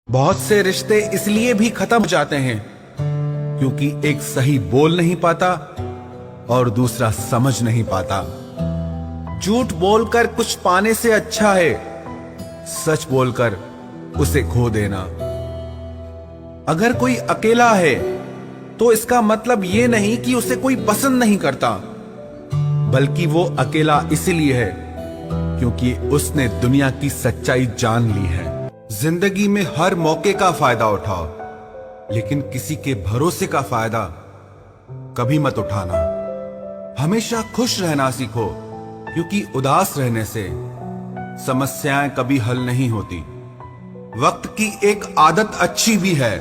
बहुत से रिश्ते इसलिए भी खत्म हो जाते हैं क्योंकि एक सही बोल नहीं पाता और दूसरा समझ नहीं पाता। झूठ बोलकर कुछ पाने से अच्छा है सच बोलकर उसे खो देना। अगर कोई अकेला है तो इसका मतलब यह नहीं कि उसे कोई पसंद नहीं करता, बल्कि वो अकेला इसलिए है क्योंकि उसने दुनिया की सच्चाई जान ली है। जिंदगी में हर मौके का फायदा उठाओ, लेकिन किसी के भरोसे का फायदा कभी मत उठाना। हमेशा खुश रहना सीखो, क्योंकि उदास रहने से समस्याएं कभी हल नहीं होती। वक्त की एक आदत अच्छी भी है,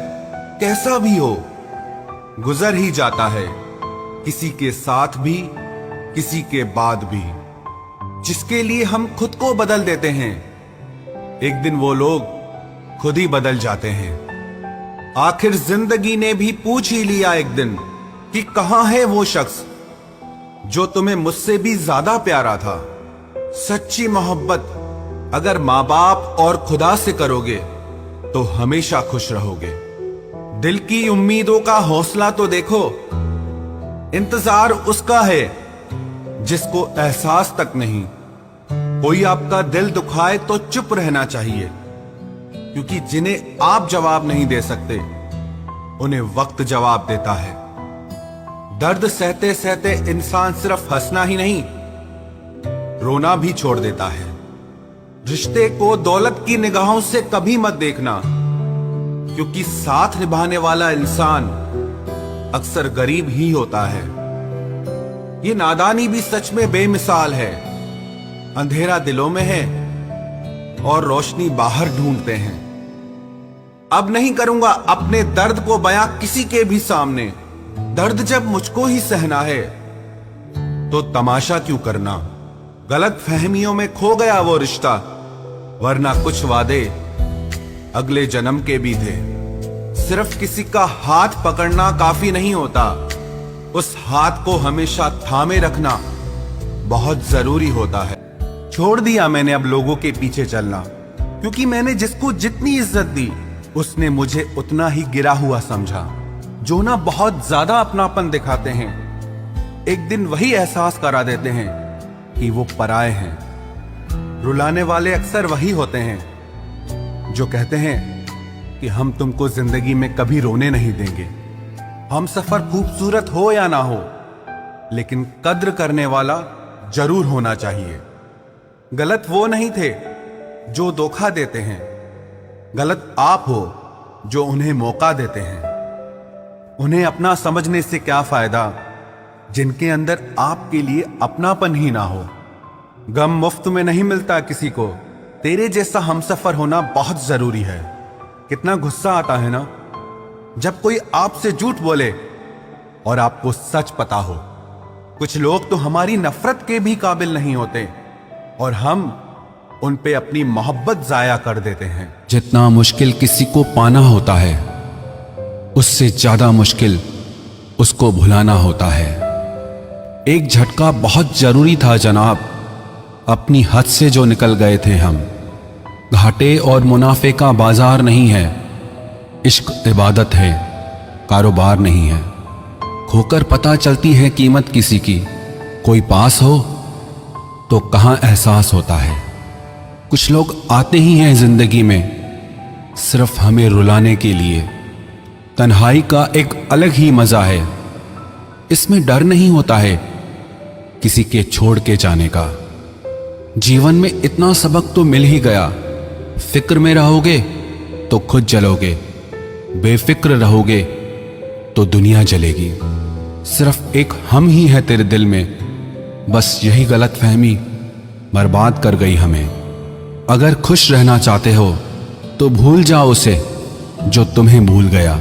कैसा भी हो गुजर ही जाता है, किसी के साथ भी किसी के बाद भी। जिसके लिए हम खुद को बदल देते हैं, एक दिन वो लोग खुद ही बदल जाते हैं। आखिर जिंदगी ने भी पूछ ही लिया एक दिन कि कहां है वो शख्स जो तुम्हें मुझसे भी ज्यादा प्यारा था। सच्ची मोहब्बत अगर मां बाप और खुदा से करोगे तो हमेशा खुश रहोगे। दिल की उम्मीदों का हौसला तो देखो, इंतजार उसका है जिसको एहसास तक नहीं। कोई आपका दिल दुखाए तो चुप रहना चाहिए, क्योंकि जिन्हें आप जवाब नहीं दे सकते उन्हें वक्त जवाब देता है। दर्द सहते सहते इंसान सिर्फ हंसना ही नहीं, रोना भी छोड़ देता है। रिश्ते को दौलत की निगाहों से कभी मत देखना, क्योंकि साथ निभाने वाला इंसान अक्सर गरीब ही होता है। ये नादानी भी सच में बेमिसाल है। अंधेरा दिलों में है और रोशनी बाहर ढूंढते हैं। अब नहीं करूंगा अपने दर्द को बयां किसी के भी सामने। दर्द जब मुझको ही सहना है तो तमाशा क्यों करना। गलत फहमियों में खो गया वो रिश्ता, वरना कुछ वादे अगले जन्म के भी थे। सिर्फ किसी का हाथ पकड़ना काफी नहीं होता, उस हाथ को हमेशा थामे रखना बहुत जरूरी होता है। छोड़ दिया मैंने अब लोगों के पीछे चलना, क्योंकि मैंने जिसको जितनी इज्जत दी उसने मुझे उतना ही गिरा हुआ समझा। जो ना बहुत ज्यादा अपनापन दिखाते हैं, एक दिन वही एहसास करा देते हैं कि वो पराए हैं। रुलाने वाले अक्सर वही होते हैं जो कहते हैं कि हम तुमको जिंदगी में कभी रोने नहीं देंगे। हम सफर खूबसूरत हो या ना हो, लेकिन कद्र करने वाला जरूर होना चाहिए। गलत वो नहीं थे जो धोखा देते हैं, गलत आप हो जो उन्हें मौका देते हैं। उन्हें अपना समझने से क्या फायदा जिनके अंदर आपके लिए अपनापन ही ना हो। गम मुफ्त में नहीं मिलता किसी को, तेरे जैसा हमसफर होना बहुत जरूरी है। कितना गुस्सा आता है ना जब कोई आपसे झूठ बोले और आपको सच पता हो। कुछ लोग तो हमारी नफरत के भी काबिल नहीं होते और हम उन पे अपनी मोहब्बत जाया कर देते हैं। जितना मुश्किल किसी को पाना होता है, उससे ज्यादा मुश्किल उसको भुलाना होता है। एक झटका बहुत जरूरी था जनाब, अपनी हद से जो निकल गए थे हम। घाटे और मुनाफे का बाजार नहीं है, इश्क इबादत है, कारोबार नहीं है। खोकर पता चलती है कीमत किसी की, कोई पास हो तो कहां एहसास होता है। कुछ लोग आते ही हैं जिंदगी में सिर्फ हमें रुलाने के लिए। तन्हाई का एक अलग ही मजा है, इसमें डर नहीं होता है किसी के छोड़ के जाने का। जीवन में इतना सबक तो मिल ही गया, फिक्र में रहोगे तो खुद जलोगे, बेफिक्र रहोगे तो दुनिया जलेगी। सिर्फ एक हम ही है तेरे दिल में, बस यही गलतफहमी बर्बाद कर गई हमें। अगर खुश रहना चाहते हो तो भूल जाओ उसे जो तुम्हें भूल गया।